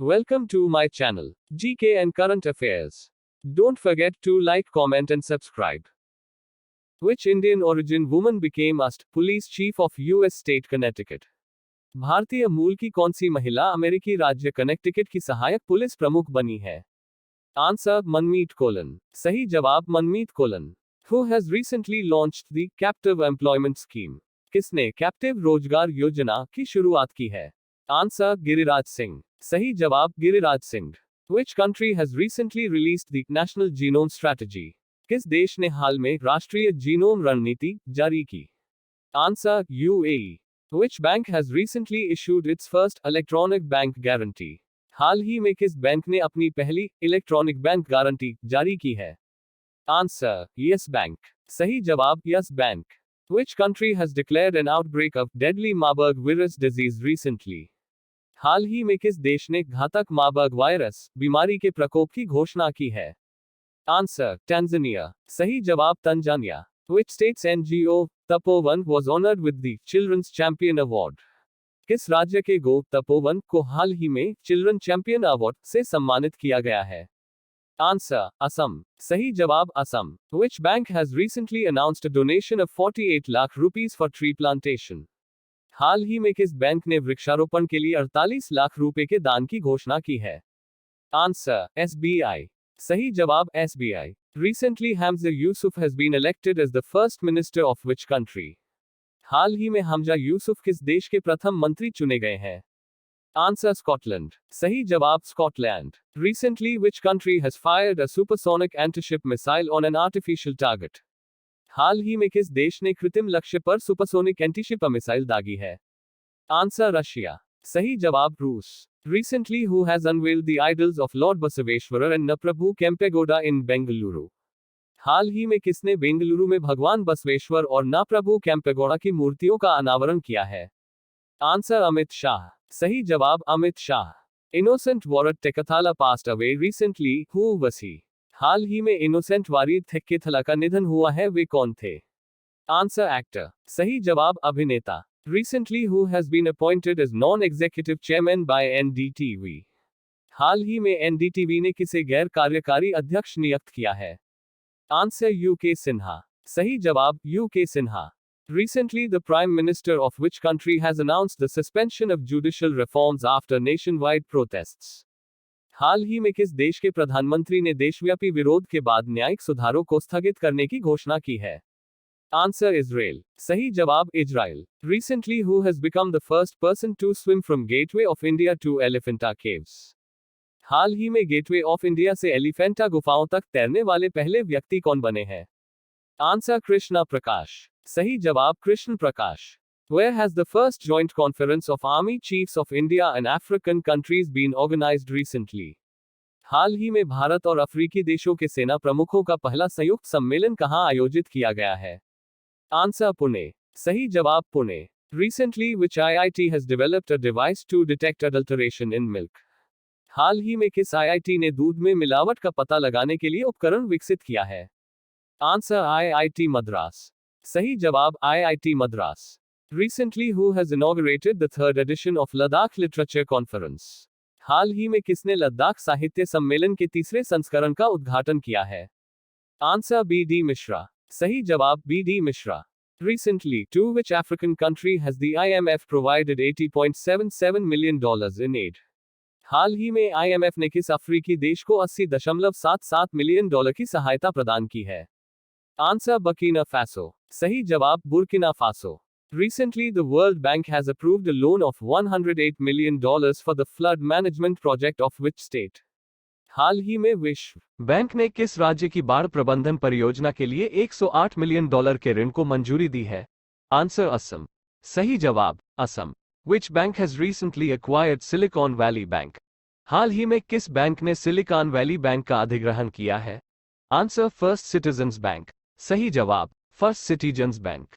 Welcome to my channel, GK and Current Affairs. Don't forget to like, comment, and subscribe. Which Indian origin woman became AST police chief of US state Connecticut? भारतीय मूल की कौन सी महिला अमेरिकी राज्य Connecticut की सहायक police प्रमुख बनी है? आंसर मनमीत कोलन। सही जवाब Manmeet Kolan. Who has recently launched the Captive Employment Scheme? किसने कैप्टिव रोजगार योजना की शुरुआत की है? आंसर गिरिराज सिंह। सही जवाब Giriraj Singh. Which country has recently released the National Genome Strategy? किस देश ने हाल में राष्ट्रीय जीनोम रणनीति जारी की? Answer UAE। Which bank has recently issued its first electronic bank guarantee? हाल ही में किस बैंक ने अपनी पहली इलेक्ट्रॉनिक बैंक गारंटी जारी की है? Answer yes bank. सही जवाब yes bank. Which country has declared an outbreak of deadly Marburg virus disease recently? हाल ही में किस देश ने घातक मार्बर्ग वायरस बीमारी के प्रकोप की घोषणा की है? Answer Tanzania. सही जवाब Tanzania. Which state's NGO Tapovan was honored with the Children's Champion Award? किस राज्य के गो तपोवन को हाल ही में चिल्ड्रन चैंपियन अवार्ड से सम्मानित किया गया है? आंसर असम। सही जवाब Assam. Which bank has recently announced a donation of 48 lakh rupees for tree plantation? हाल ही में किस बैंक ने वृक्षारोपण के लिए 48 लाख रुपए के दान की घोषणा की है? Answer SBI। सही जवाब SBI। Recently Hamza Yusuf has been elected as the first minister of which country? हाल ही में हमजा यूसुफ किस देश के प्रथम मंत्री चुने गए हैं? Answer Scotland. सही जवाब Scotland. Recently which country has fired a supersonic anti-ship missile on an artificial target? हाल ही में किस देश ने कृत्रिम लक्ष्य पर सुपरसोनिक एंटीशिप मिसाइल दागी है? Answer Russia. सही जवाब रूस। Recently who has unveiled the idols of Lord Basaveshwara and Naprabhu Kempegoda in Bengaluru? हाल ही में किसने बेंगलुरु में भगवान बसवेश्वर और नाप्रभु कैंपेगौड़ा की मूर्तियों का अनावरण किया है? आंसर अमित शाह। सही जवाब Amit Shah. Innocent Warat Tekathala passed away recently, who was he? हाल ही में इनोसेंट वारीद थेक्केथला का निधन हुआ है, वे कौन थे? Answer actor. सही जवाब अभिनेता। Recently who has been appointed as non-executive chairman by NDTV? हाल ही में NDTV ने किसे गैर कार्यकारी अध्यक्ष नियुक्त किया है? Answer UK Sinha. सही जवाब UK Sinha. Recently the Prime Minister of which country has announced the suspension of judicial reforms after nationwide protests? हाल ही में किस देश के प्रधानमंत्री ने देशव्यापी विरोध के बाद न्यायिक सुधारों को स्थगित करने की घोषणा की है? Answer Israel. सही जवाब Israel. Recently who has become the first person to swim from Gateway of India to Elephanta Caves? हाल ही में गेटवे ऑफ इंडिया से एलिफेंटा गुफाओं तक तैरने वाले पहले व्यक्ति कौन बने हैं? आंसर कृष्णा प्रकाश। सही जवाब Krishna Prakash. Where has the first joint conference of Army Chiefs of India and African countries been organized recently? हाल ही में भारत और अफ्रीकी देशों के सेना प्रमुखों का पहला संयुक्त सम्मेलन कहां आयोजित किया गया है? आंसर पुणे। सही जवाब Pune. Recently which IIT has developed a device to detect adulteration in milk? हाल ही में किस IIT ने दूध में मिलावट का पता लगाने के लिए उपकरण विकसित किया है? Answer IIT Madras. सही जवाब IIT Madras. Recently who has inaugurated the third edition of Ladakh Literature Conference? हाल ही में किसने लद्दाख साहित्य सम्मेलन के तीसरे संस्करण का उद्घाटन किया है? Answer BD Mishra. सही जवाब BD Mishra. Recently to which African country has the IMF provided $80.77 million in aid? हाल ही में IMF ने किस अफ्रीकी देश को $80.77 मिलियन की सहायता प्रदान की है? Answer Burkina Faso. सही जवाब Burkina Faso. Recently the World Bank has approved a loan of $108 million for the flood management project of which state? हाल ही में विश्व बैंक ने किस राज्य की बाढ़ प्रबंधन परियोजना के लिए $108 मिलियन के ऋण को मंजूरी दी है? आंसर असम। सही जवाब Assam. Which bank has recently acquired Silicon Valley Bank? हाल ही में किस बैंक ने सिलिकॉन वैली बैंक का अधिग्रहण किया है? Answer first citizens bank. सही जवाब फर्स्ट सिटीजन्स बैंक।